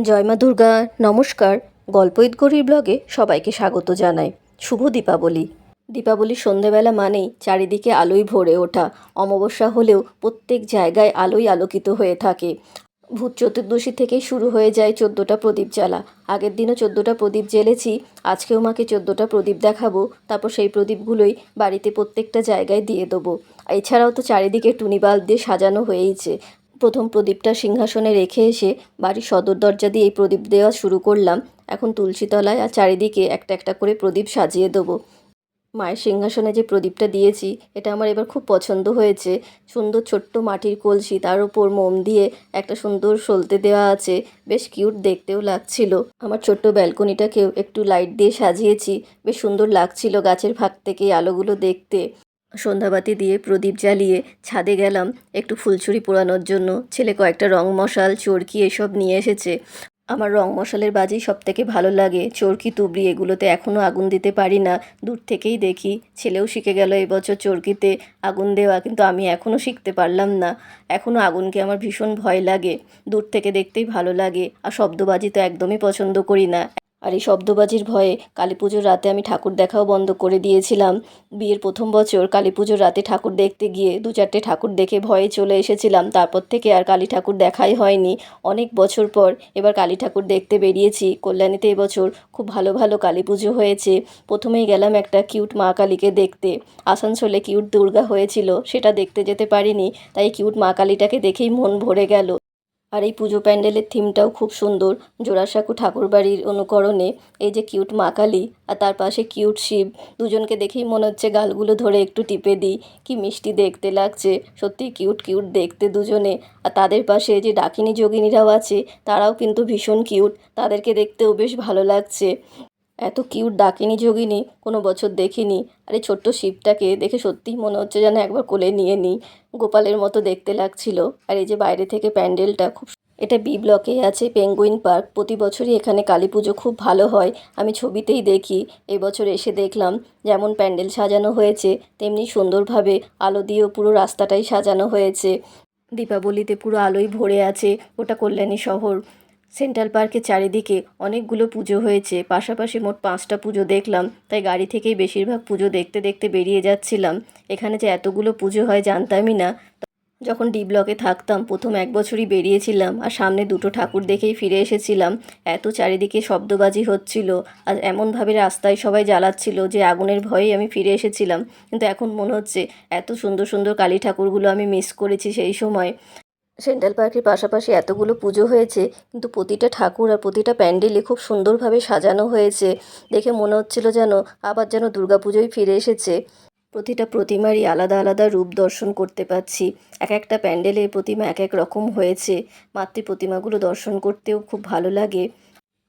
জয় মা দুর্গা। নমস্কার। গল্পইদ গৌরীর ব্লগে সবাইকে স্বাগত জানাই। শুভ দীপাবলি। দীপাবলির সন্ধেবেলা মানেই চারিদিকে আলোয় ভরে ওঠা। অমাবস্যা হলেও প্রত্যেক জায়গায় আলোয় আলোকিত হয়ে থাকে। ভূত চতুর্দশী থেকেই শুরু হয়ে যায় 14টা প্রদীপ জ্বালা। আগের দিনও 14টা প্রদীপ জ্বেলেছি, আজকেও মাকে 14টা প্রদীপ দেখাবো। তারপর সেই প্রদীপগুলোই বাড়িতে প্রত্যেকটা জায়গায় দিয়ে দেবো। এছাড়াও তো চারিদিকে টুনি বাল্ব দিয়ে সাজানো হয়েইছে। প্রথম প্রদীপটা সিংহাসনে রেখে এসে বাড়ির সদর দরজা দিয়ে এই প্রদীপ দেওয়া শুরু করলাম। এখন তুলসীতলায় আর চারিদিকে একটা একটা করে প্রদীপ সাজিয়ে দেবো। মায়ের সিংহাসনে যে প্রদীপটা দিয়েছি এটা আমার এবার খুব পছন্দ হয়েছে। সুন্দর ছোট্ট মাটির কলসি, তার উপর মোম দিয়ে একটা সুন্দর সলতে দেওয়া আছে, বেশ কিউট দেখতেও লাগছিল। আমার ছোট্ট ব্যালকনিটাকেও একটু লাইট দিয়ে সাজিয়েছি, বেশ সুন্দর লাগছিল গাছের ফাঁক থেকে এই আলোগুলো দেখতে। সন্ধ্যাবাতি দিয়ে প্রদীপ জ্বালিয়ে ছাদে গেলাম একটু ফুলছুরি পোড়ানোর জন্য। ছেলে কয়েকটা রং মশাল, চরকি এসব নিয়ে এসেছে। আমার রং মশালের বাজি সবথেকে ভালো লাগে। চরকি, তুবড়ি এগুলোতে এখনও আগুন দিতে পারি না, দূর থেকেই দেখি। ছেলেও শিখে গেল এবছর চরকিতে আগুন দেওয়া, কিন্তু আমি এখনও শিখতে পারলাম না। এখনও আগুনকে আমার ভীষণ ভয় লাগে, দূর থেকে দেখতেই ভালো লাগে। আর শব্দবাজি তো একদমই পছন্দ করি না। আর এই শব্দবাজির ভয়ে কালী পুজোর রাতে আমি ঠাকুর দেখাও বন্ধ করে দিয়েছিলাম। বিয়ের প্রথম বছর কালী পুজোর রাতে ঠাকুর দেখতে গিয়ে 2-4টে ঠাকুর দেখে ভয়ে চলে এসেছিলাম। তারপর থেকে আর কালী ঠাকুর দেখাই হয়নি। অনেক বছর পর এবার কালী ঠাকুর দেখতে বেরিয়েছি। কল্যাণীতে এবছর খুব ভালো ভালো কালী পুজো হয়েছে। প্রথমেই গেলাম একটা কিউট মা কালীকে দেখতে। আসানসোলে কিউট দুর্গা হয়েছিল, সেটা দেখতে যেতে পারিনি, তাই কিউট মা কালীটাকে দেখেই মন ভরে গেল। আর এই পুজো প্যান্ডেলের থিমটাও খুব সুন্দর, জোড়াসাঁকো ঠাকুরবাড়ির অনুকরণে। এই যে কিউট মা কালী আর তার পাশে কিউট শিব, দুজনকে দেখেই মনে হচ্ছে গালগুলো ধরে একটু টিপে দিই। কি মিষ্টি দেখতে লাগছে, সত্যি কিউট কিউট দেখতে দুজনে। আর তাদের পাশে যে ডাকিনী যোগিনীরাও আছে, তারাও কিন্তু ভীষণ কিউট, তাদেরকে দেখতেও বেশ ভালো লাগছে। এত কিউট ডাকিনী যোগিনী কোনো বছর দেখিনি। আর এই ছোট্ট শিবটাকে দেখে সত্যিই মনে হচ্ছে যেন একবার কোলে নিয়ে নিই, গোপালের মতো দেখতে লাগছিল। আর এই যে বাইরে থেকে প্যান্ডেলটা এটা বি ব্লকে আছে, পেঙ্গুইন পার্ক। প্রতি বছরই এখানে কালী পুজো খুব ভালো হয়, আমি ছবিতেই দেখি। এবছর এসে দেখলাম যেমন প্যান্ডেল সাজানো হয়েছে তেমনি সুন্দরভাবে আলো দিয়েও পুরো রাস্তাটাই সাজানো হয়েছে। দীপাবলিতে পুরো আলোয় ভরে আছে ওটা কল্যাণী শহর। সেন্ট্রাল পার্কের চারিদিকে অনেকগুলো পুজো হয়েছে, পাশাপাশি মোট 5টা পুজো দেখলাম। তাই গাড়ি থেকেই বেশিরভাগ পুজো দেখতে দেখতে বেরিয়ে যাচ্ছিলাম। এখানে যে এতগুলো পুজো হয় জানতামই না। যখন ডি ব্লকে থাকতাম প্রথম 1 বছরই বেরিয়েছিলাম, আর সামনে 2টো ঠাকুর দেখেই ফিরে এসেছিলাম। এত চারিদিকে শব্দবাজি হচ্ছিল আর এমনভাবে রাস্তায় সবাই জ্বালাচ্ছিল যে আগুনের ভয়েই আমি ফিরে এসেছিলাম। কিন্তু এখন মনে হচ্ছে এত সুন্দর সুন্দর কালী ঠাকুরগুলো আমি মিস করেছি সেই সময়। সেন্ট্রাল পার্কের পাশাপাশি এতগুলো পুজো হয়েছে, কিন্তু প্রতিটা ঠাকুর আর প্রতিটা প্যান্ডেলে খুব সুন্দরভাবে সাজানো হয়েছে। দেখে মনে হচ্ছিল যেন আবার যেন দুর্গাপুজোই ফিরে এসেছে। প্রতিটা প্রতিমারই আলাদা আলাদা রূপ দর্শন করতে পাচ্ছি। এক একটা প্যান্ডেলের প্রতিমা এক এক রকম হয়েছে। মাতৃ প্রতিমাগুলো দর্শন করতেও খুব ভালো লাগে।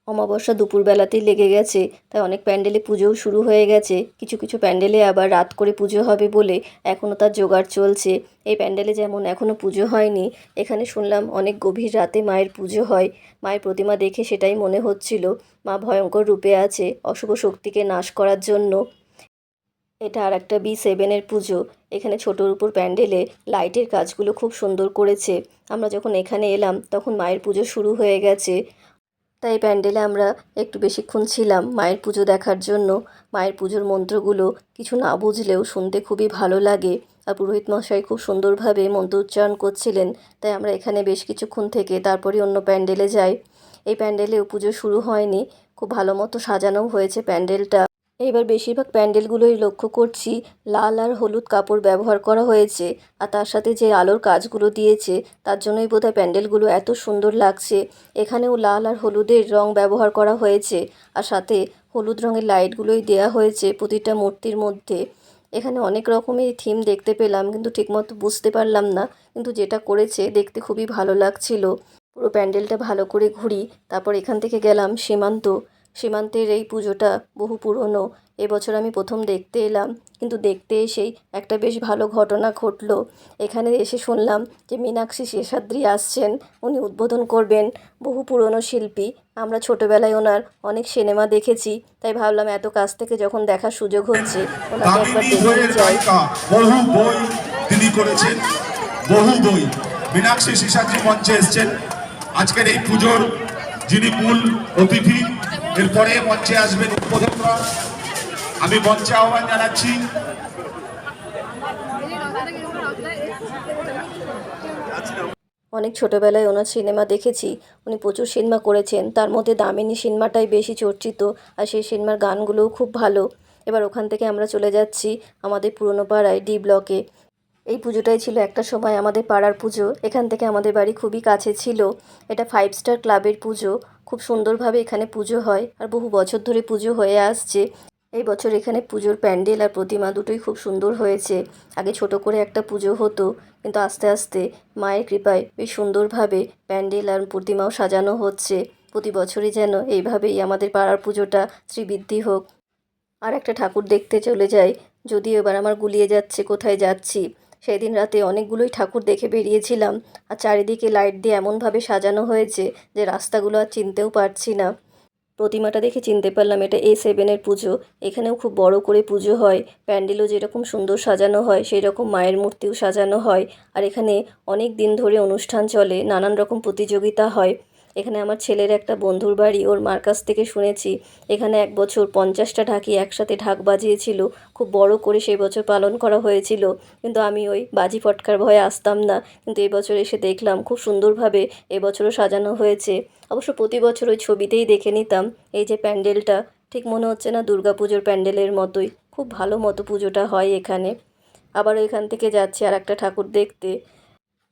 অমাবস্যা দুপুরবেলাতেই লেগে গেছে, তাই অনেক প্যান্ডেলে পুজোও শুরু হয়ে গেছে। কিছু কিছু প্যান্ডেলে আবার রাত করে পুজো হবে বলে এখনও তার জোগাড় চলছে। এই প্যান্ডেলে যেমন এখনও পুজো হয়নি, এখানে শুনলাম অনেক গভীর রাতে মায়ের পুজো হয়। মায়ের প্রতিমা দেখে সেটাই মনে হচ্ছিল, মা ভয়ঙ্কর রূপে আছে অশুভ শক্তিকে নাশ করার জন্য। এটা আর একটা B7-এর পুজো। এখানে ছোটোর উপর প্যান্ডেলে লাইটের কাজগুলো খুব সুন্দর করেছে। আমরা যখন এখানে এলাম তখন মায়ের পুজো শুরু হয়ে গেছে, তাই প্যান্ডেলে আমরা একটু বেশিক্ষণ ছিলাম মায়ের পুজো দেখার জন্য। মায়ের পুজোর মন্ত্রগুলো কিছু না বুঝলেও শুনতে খুবই ভালো লাগে। আর পুরোহিত মশাই খুব সুন্দরভাবে মন্ত্র উচ্চারণ করছিলেন, তাই আমরা এখানে বেশ কিছুক্ষণ থেকে তারপরে অন্য প্যান্ডেলে যাই। এই প্যান্ডেলেও পুজো শুরু হয়নি, খুব ভালো মতো সাজানোও হয়েছে প্যান্ডেলটা। এইবার বেশিরভাগ প্যান্ডেলগুলোই লক্ষ্য করছি লাল আর হলুদ কাপড় ব্যবহার করা হয়েছে। আর তার সাথে যে আলোর কাজগুলো দিয়েছে তার জন্যই বোধহয় প্যান্ডেলগুলো এত সুন্দর লাগছে। এখানেও লাল আর হলুদের রং ব্যবহার করা হয়েছে, আর সাথে হলুদ রঙের লাইটগুলোই দেয়া হয়েছে প্রতিটা মূর্তির মধ্যে। এখানে অনেক রকমের থিম দেখতে পেলাম, কিন্তু ঠিকমতো বুঝতে পারলাম না, কিন্তু যেটা করেছে দেখতে খুবই ভালো লাগছিল। পুরো প্যান্ডেলটা ভালো করে ঘুরি, তারপর এখান থেকে গেলাম সীমান্তের এই পুজোটা বহু পুরনো। এবছর আমি প্রথম দেখতে এলাম, কিন্তু দেখতে এসেই একটা বেশ ভালো ঘটনা ঘটলো। এখানে এসে শুনলাম যে মীনাক্ষী শেষাদ্রি আসছেন, উনি উদ্বোধন করবেন। বহু পুরনো শিল্পী, আমরা ছোটোবেলায় ওনার অনেক সিনেমা দেখেছি, তাই ভাবলাম এত কাছ থেকে যখন দেখার সুযোগ হচ্ছে ওনাকে একবার দেখে যাই। বহু বই তিনি করেছেন, বহু বই। মীনাক্ষী শেষাদ্রি মঞ্চে এসছেন আজকের এই পুজোর যিনি মূল অতিথি। এরপরে মঞ্চে আসবেন উদ্বোধকরা। আমি মঞ্চে আহ্বান জানাচ্ছি অনেক ছোটোবেলায় ওনার সিনেমা দেখেছি, উনি প্রচুর সিনেমা করেছেন, তার মধ্যে দামিনী সিনেমাটাই বেশি চর্চিত, আর সেই সিনেমার গানগুলোও খুব ভালো। এবার ওখান থেকে আমরা চলে যাচ্ছি আমাদের পুরনো পাড়ায় ডি ব্লকে। এই পুজোটাই ছিল একটা সময় আমাদের পাড়ার পুজো, এখান থেকে আমাদের বাড়ি খুবই কাছে ছিল। এটা 5 স্টার ক্লাবের পুজো, খুব সুন্দরভাবে এখানে পুজো হয় আর বহু বছর ধরে পুজো হয়ে আসছে। এই বছর এখানে পুজোর প্যান্ডেল আর প্রতিমা দুটোই খুব সুন্দর হয়েছে। আগে ছোট করে একটা পুজো হতো, কিন্তু আস্তে আস্তে মায়ের কৃপায় বেশ সুন্দরভাবে প্যান্ডেল আর প্রতিমাও সাজানো হচ্ছে। প্রতি বছরই যেন এইভাবেই আমাদের পাড়ার পুজোটা শ্রীবৃদ্ধি হোক। আর একটা ঠাকুর দেখতে চলে যাই, যদিও এবার আমার গুলিয়ে যাচ্ছে কোথায় যাচ্ছি। সেই দিন রাতে অনেকগুলোই ঠাকুর দেখে বেরিয়েছিলাম, আর চারিদিকে লাইট দিয়ে এমনভাবে সাজানো হয়েছে যে রাস্তাগুলো আর চিনতেও পারছি না। প্রতিমাটা দেখে চিনতে পারলাম এটা A7-এর পুজো। এখানেও খুব বড় করে পুজো হয়, প্যান্ডেলও যেরকম সুন্দর সাজানো হয় সেই রকম মায়ের মূর্তিও সাজানো হয়। আর এখানে অনেক দিন ধরে অনুষ্ঠান চলে, নানান রকম প্রতিযোগিতা হয়। এখানে আমার ছেলের একটা বন্ধুর বাড়ি, ওর মার কাছ থেকে শুনেছি এখানে এক বছর 50টা ঢাকি একসাথে ঢাক বাজিয়েছিল, খুব বড় করে সেই বছর পালন করা হয়েছিল। কিন্তু আমি ওই বাজি পটকার ভয়ে আসতাম না, কিন্তু এবছর এসে দেখলাম খুব সুন্দরভাবে এবছরও সাজানো হয়েছে। অবশ্য প্রতি বছর ওই ছবিতেই দেখে নিতাম এই যে প্যান্ডেলটা, ঠিক মনে হচ্ছে না দুর্গাপুজোর প্যান্ডেলের মতোই, খুব ভালো মতো পুজোটা হয় এখানে। আবারও এখান থেকে যাচ্ছি আর একটা ঠাকুর দেখতে।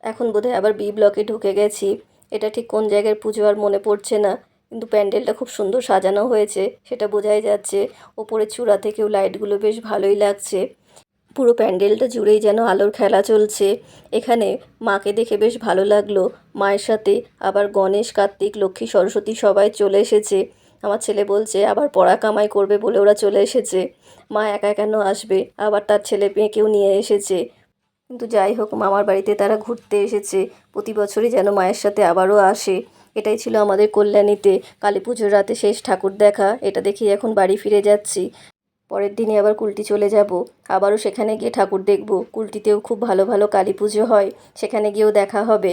এখন বোধহয় আবার বি ব্লকে ঢুকে গেছি, এটা ঠিক কোন জায়গার পুজো আর মনে পড়ছে না, কিন্তু প্যান্ডেলটা খুব সুন্দর সাজানো হয়েছে সেটা বোঝাই যাচ্ছে। ওপরের চূড়া থেকেও লাইটগুলো বেশ ভালোই লাগছে, পুরো প্যান্ডেলটা জুড়েই যেন আলোর খেলা চলছে। এখানে মাকে দেখে বেশ ভালো লাগলো, মায়ের সাথে আবার গণেশ, কার্তিক, লক্ষ্মী, সরস্বতী সবাই চলে এসেছে। আমার ছেলে বলছে আবার পড়া কামাই করবে বলে ওরা চলে এসেছে, মা একা কেন আসবে, আবার তার ছেলে মেয়েকেও নিয়ে এসেছে। কিন্তু যাই হোক, মামার বাড়িতে তারা ঘুরতে এসেছে, প্রতি বছরই যেন মায়ের সাথে আবারও আসে। এটাই ছিল আমাদের কল্যাণীতে কালী পুজোর রাতে শেষ ঠাকুর দেখা, এটা দেখেই এখন বাড়ি ফিরে যাচ্ছি। পরের দিনই আবার কুলটি চলে যাব, আবারও সেখানে গিয়ে ঠাকুর দেখব। কুলটিতেও খুব ভালো ভালো কালী পুজো হয়, সেখানে গিয়েও দেখা হবে।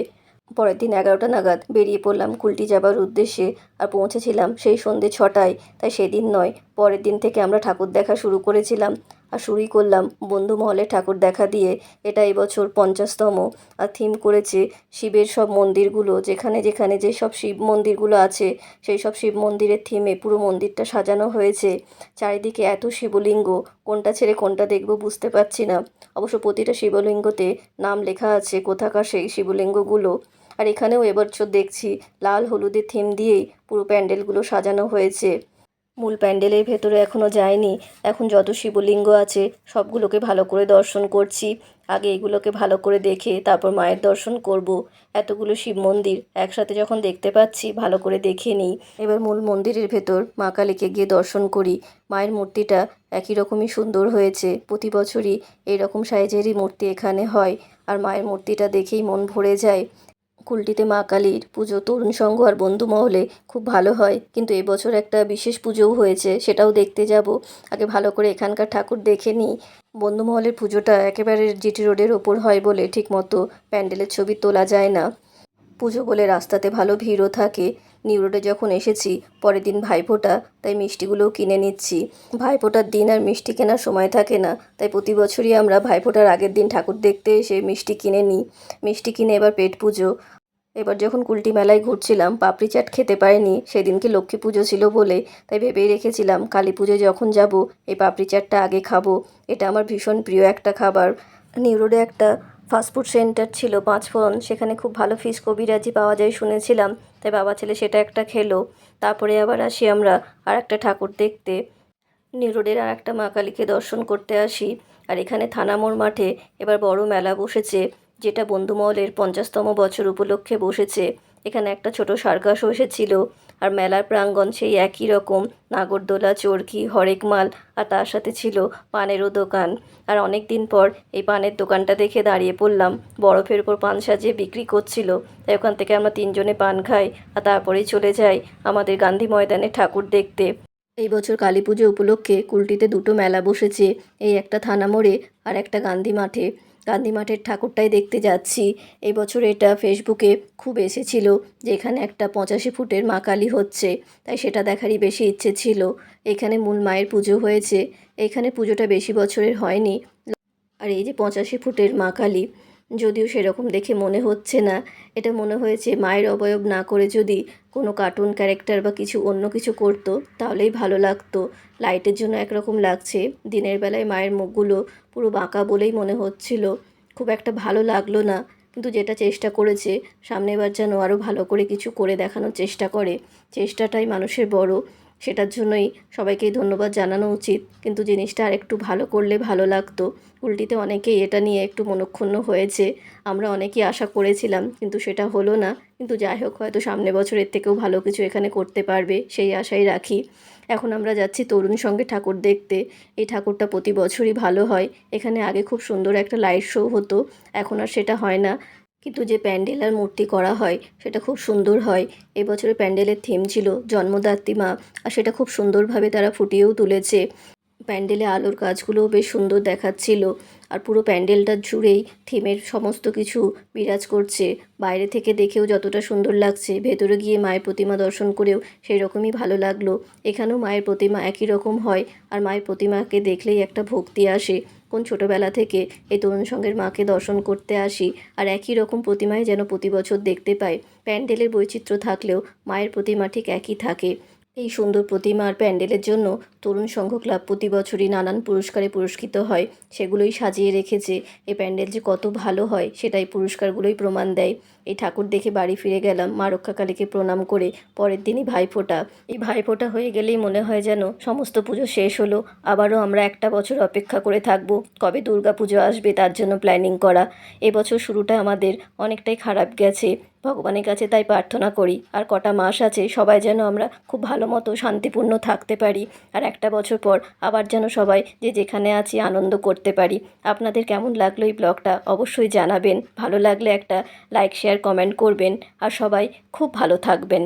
পরের দিন 11টা নাগাদ বেরিয়ে পড়লাম কুলটি যাবার উদ্দেশ্যে, আর পৌঁছেছিলাম সেই সন্ধ্যে 6টায়। তাই সেদিন নয়, পরের দিন থেকে আমরা ঠাকুর দেখা শুরু করেছিলাম, আর শুরুই করলাম বন্ধু মহলে ঠাকুর দেখা দিয়ে। এটা এবছর 50তম, আর থিম করেছে শিবের সব মন্দিরগুলো, যেখানে যেখানে যে সব শিব মন্দিরগুলো আছে সেই সব শিব মন্দিরের থিমে পুরো মন্দিরটা সাজানো হয়েছে। চারিদিকে এত শিবলিঙ্গ, কোনটা ছেড়ে কোনটা দেখব বুঝতে পারছি না। অবশ্য প্রতিটা শিবলিঙ্গতে নাম লেখা আছে কোথাকার সেই শিবলিঙ্গগুলো। আর এখানেও এবছর দেখছি লাল হলুদের থিম দিয়েই পুরো প্যান্ডেলগুলো সাজানো হয়েছে। মূল প্যান্ডেলের ভেতরে এখনও যাইনি, এখন যত শিবলিঙ্গ আছে সবগুলোকে ভালো করে দর্শন করছি। আগে এগুলোকে ভালো করে দেখে তারপর মায়ের দর্শন করব। এতগুলো শিব মন্দির একসাথে যখন দেখতে পাচ্ছি ভালো করে দেখে নিই। এবার মূল মন্দিরের ভেতর মা কালীকে গিয়ে দর্শন করি। মায়ের মূর্তিটা একই রকমই সুন্দর হয়েছে, প্রতি বছরই এইরকম সাইজেরই মূর্তি এখানে হয়, আর মায়ের মূর্তিটা দেখেই মন ভরে যায়। কুলটিতে মা কালীর পুজো তরুণ সংঘ আর বন্ধু মহলে খুব ভালো হয়, কিন্তু এবছর একটা বিশেষ পুজোও হয়েছে, সেটাও দেখতে যাব। আগে ভালো করে এখানকার ঠাকুর দেখে নিই। বন্ধু মহলের পুজোটা একেবারে জিটি রোডের ওপর হয় বলে ঠিকমতো প্যান্ডেলের ছবি তোলা যায় না। পুজো বলে রাস্তাতে ভালো ভিড়ও থাকে। নিউ রোডে যখন এসেছি, পরের দিন ভাইফোঁটা, তাই মিষ্টিগুলোও কিনে নিচ্ছি। ভাইফোঁটার দিন আর মিষ্টি কেনার সময় থাকে না, তাই প্রতি বছরই আমরা ভাইফোঁটার আগের দিন ঠাকুর দেখতে এসে মিষ্টি কিনে নিই। মিষ্টি কিনে এবার পেট পুজো। এবার যখন কুলটি মেলায় ঘুরছিলাম পাপড়ি চাট খেতে পারিনি, সেদিনকে লক্ষ্মী পুজো ছিল বলে, তাই ভেবেই রেখেছিলাম কালী পুজোয় যখন যাব এই পাপড়ি চাটটা আগে খাবো। এটা আমার ভীষণ প্রিয় একটা খাবার। নিউ রোডে একটা ফাস্টফুড সেন্টার ছিল 5 ফোড়ন, সেখানে খুব ভালো ফিশ কবিরাজি পাওয়া যায় শুনেছিলাম, তাই বাবা ছেলে সেটা একটা খেলো। তারপরে আবার আসি আমরা আর একটা ঠাকুর দেখতে, নিউ রোডের আর একটা মা কালীকে দর্শন করতে আসি। আর এখানে থানামোড় মাঠে এবার বড় মেলা বসেছে, যেটা বন্ধুমহলের 50তম বছর উপলক্ষে বসেছে। এখানে একটা ছোট সার্কাসও এসেছিল, আর মেলার প্রাঙ্গণ সেই একই রকম, নাগরদোলা, চরকি, হরেক মাল, আর তার সাথে ছিল পানেরও দোকান। আর অনেক দিন পর এই পানের দোকানটা দেখে দাঁড়িয়ে পড়লাম, বরফের উপর পান সাজিয়ে বিক্রি করছিল, তাই ওখান থেকে আমরা 3জনে পান খাই, আর তারপরেই চলে যাই আমাদের গান্ধী ময়দানে ঠাকুর দেখতে। এই বছর কালী পুজো উপলক্ষে কুলটিতে দুটো মেলা বসেছে, এই একটা থানা মোড়ে আর একটা গান্ধী মাঠে। গান্ধী মাঠের ঠাকুরটাই দেখতে যাচ্ছি। এই বছর এটা ফেসবুকে খুব এসেছিল যে এখানে একটা 85 ফুটের মা কালী হচ্ছে, তাই সেটা দেখারই বেশি ইচ্ছে ছিল। এখানে মূল মায়ের পুজো হয়েছে। এখানে পুজোটা বেশি বছরের হয়নি। আর এই যে 85 ফুটের মা কালী, যদিও সেরকম দেখে মনে হচ্ছে না, এটা মনে হয়েছে মায়ের অবয়ব না করে যদি কোনো কার্টুন ক্যারেক্টার বা কিছু অন্য কিছু করতো তাহলেই ভালো লাগতো। লাইটের জন্য একরকম লাগছে, দিনের বেলায় মায়ের মুখগুলো পুরো বাঁকা বলেই মনে হচ্ছিল, খুব একটা ভালো লাগলো না। কিন্তু যেটা চেষ্টা করেছে, সামনেবার যেন আরও ভালো করে কিছু করে দেখানোর চেষ্টা করে, চেষ্টাটাই মানুষের বড়, সেটার জন্যই সবাইকেই ধন্যবাদ জানানো উচিত। কিন্তু জিনিসটা আর একটু ভালো করলে ভালো লাগতো। উল্টিতে অনেকেই এটা নিয়ে একটু মনক্ষুণ্ণ হয়েছে। আমরা অনেকেই আশা করেছিলাম, কিন্তু সেটা হলো না। কিন্তু যাই হোক, হয়তো সামনে বছর এর থেকেও ভালো কিছু এখানে করতে পারবে, সেই আশাই রাখি। এখন আমরা যাচ্ছি তরুণ সঙ্গে ঠাকুর দেখতে। এই ঠাকুরটা প্রতি বছরই ভালো হয়। এখানে আগে খুব সুন্দর একটা লাইট শো হতো, এখন আর সেটা হয় না। কিন্তু যে প্যান্ডেল আর মূর্তি করা হয় সেটা খুব সুন্দর হয়। এবছরের প্যান্ডেলের থিম ছিল জন্মদাত্রী মা, আর সেটা খুব সুন্দরভাবে তারা ফুটিয়েও তুলেছে। প্যান্ডেলে আলোর কাজগুলোও বেশ সুন্দর দেখাচ্ছিল। আর পুরো প্যান্ডেলটা জুড়েই থিমের সমস্ত কিছু বিরাজ করছে। বাইরে থেকে দেখেও যতটা সুন্দর লাগছে, ভেতরে গিয়ে মায়ের প্রতিমা দর্শন করেও সেই রকমই ভালো লাগলো। এখানেও মায়ের প্রতিমা একই রকম হয়, আর মায়ের প্রতিমাকে দেখলেই একটা ভক্তি আসে। কোন ছোটোবেলা থেকে এই তরুণ সঙ্গের মাকে দর্শন করতে আসি, আর একই রকম প্রতিমাই যেন প্রতি বছর দেখতে পাই। প্যান্ডেলের বৈচিত্র্য থাকলেও মায়ের প্রতিমা ঠিক একই থাকে। এই সুন্দর প্রতিমা আর প্যান্ডেলের জন্য তরুণ সংঘ ক্লাব প্রতি বছরই নানান পুরস্কারে পুরস্কৃত হয়, সেগুলোই সাজিয়ে রেখেছে। এই প্যান্ডেল যে কত ভালো হয় সেটাই পুরস্কারগুলোই প্রমাণ দেয়। এই ঠাকুর দেখে বাড়ি ফিরে গেলাম মা রক্ষাকালীকে প্রণাম করে। পরের দিনই ভাইফোঁটা। এই ভাইফোঁটা হয়ে গেলেই মনে হয় যেন সমস্ত পুজো শেষ হলো, আবারও আমরা একটা বছর অপেক্ষা করে থাকবো কবে দুর্গা পুজো আসবে তার জন্য প্ল্যানিং করা। এবছর শুরুটা আমাদের অনেকটাই খারাপ গেছে, ভগবানের কাছে তাই প্রার্থনা করি আর কটা মাস আছে সবাই যেন আমরা খুব ভালো মতো শান্তিপূর্ণ থাকতে পারি, আর একটা বছর পর আবার যেন সবাই যে যেখানে আছি আনন্দ করতে পারি। আপনাদের কেমন লাগলো এই ব্লগটা অবশ্যই জানাবেন। ভালো লাগলে একটা লাইক শেয়ার কমেন্ট করবেন, আর সবাই খুব ভালো থাকবেন।